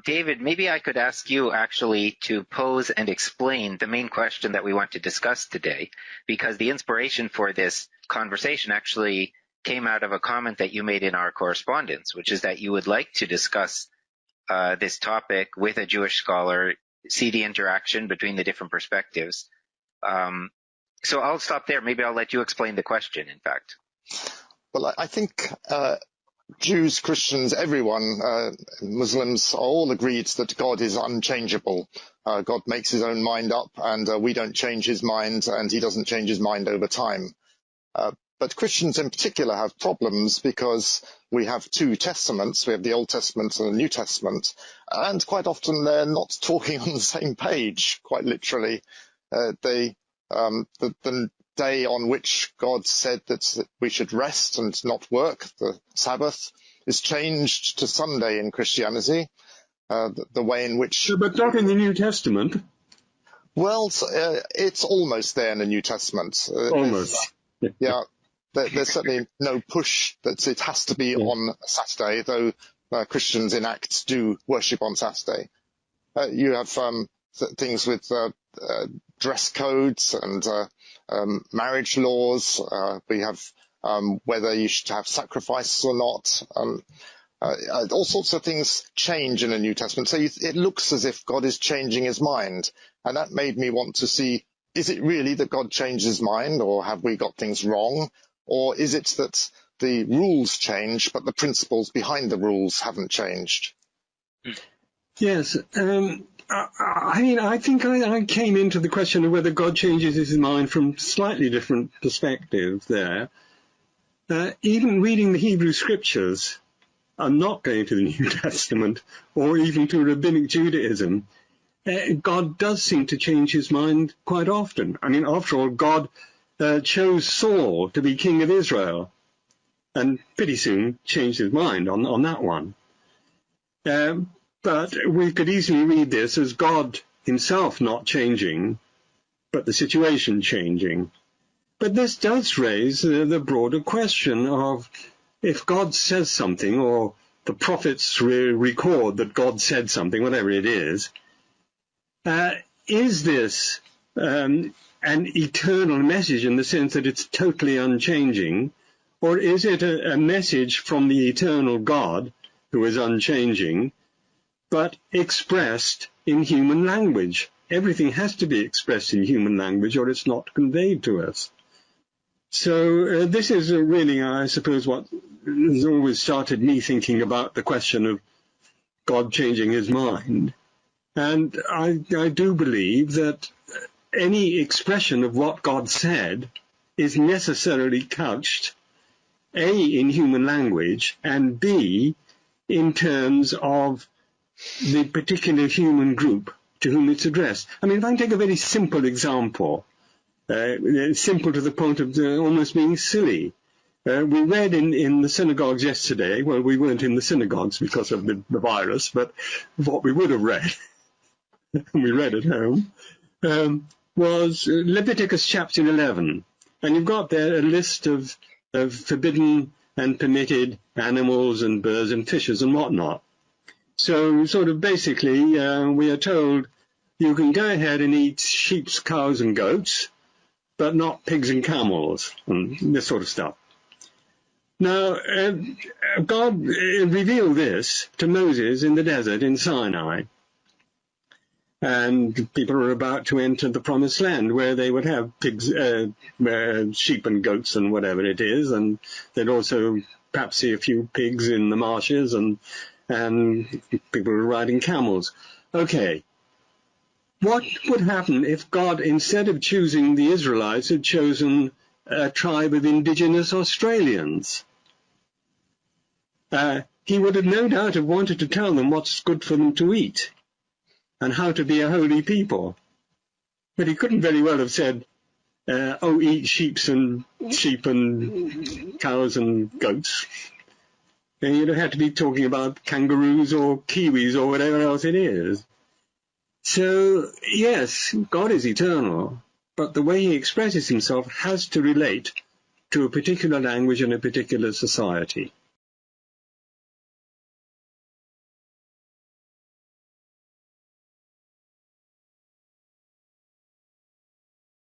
David, maybe I could ask you actually to pose and explain the main question that we want to discuss today, because the inspiration for this conversation actually came out of a comment that you made in our correspondence, which is that you would like to discuss this topic with a Jewish scholar, see the interaction between the different perspectives. So I'll stop there. Maybe I'll let you explain the question, in fact. Well, I think Jews, Christians, everyone, Muslims are all agreed that God is unchangeable. God makes his own mind up, and we don't change his mind, and he doesn't change his mind over time. But Christians in particular have problems because we have two testaments. We have the Old Testament and the New Testament, and quite often they're not talking on the same page, quite literally. The day on which God said that we should rest and not work, the Sabbath, is changed to Sunday in Christianity. The way in which... But not in the New Testament. Well, it's almost there in the New Testament. Almost. Yeah. There's certainly no push that it has to be on Saturday, though Christians in Acts do worship on Saturday. You have things with dress codes and marriage laws. We have whether you should have sacrifices or not. All sorts of things change in the New Testament. So it looks as if God is changing his mind. And that made me want to see, is it really that God changed his mind, or have we got things wrong? Or is it that the rules change, but the principles behind the rules haven't changed? Yes. I think I came into the question of whether God changes his mind from slightly different perspectives there. Even reading the Hebrew Scriptures, I'm not going to the New Testament or even to Rabbinic Judaism. God does seem to change his mind quite often. I mean, after all, God chose Saul to be king of Israel, and pretty soon changed his mind on that one. But we could easily read this as God himself not changing, but the situation changing. But this does raise the broader question of, if God says something, or the prophets record that God said something, whatever it is this an eternal message in the sense that it's totally unchanging, or is it a message from the eternal God who is unchanging, but expressed in human language? Everything has to be expressed in human language, or it's not conveyed to us. So this is really, I suppose, what has always started me thinking about the question of God changing his mind. And I do believe that any expression of what God said is necessarily couched, A, in human language, and B, in terms of the particular human group to whom it's addressed. I mean, if I can take a very simple example, simple to the point of almost being silly. We read in the synagogues yesterday, well, we weren't in the synagogues because of the virus, but what we would have read, and we read at home, was Leviticus chapter 11. And you've got there a list of forbidden and permitted animals and birds and fishes and whatnot. So sort of basically we are told you can go ahead and eat sheep, cows and goats, but not pigs and camels and this sort of stuff. Now, God revealed this to Moses in the desert in Sinai. And people are about to enter the promised land where they would have pigs, sheep and goats and whatever it is. And they'd also perhaps see a few pigs in the marshes, and people were riding camels. Okay. What would happen if God, instead of choosing the Israelites, had chosen a tribe of indigenous Australians? He would have no doubt have wanted to tell them what's good for them to eat and how to be a holy people. But he couldn't very well have said, eat sheep and cows and goats. And you'd have had to be talking about kangaroos or kiwis or whatever else it is. So, yes, God is eternal, but the way he expresses himself has to relate to a particular language and a particular society.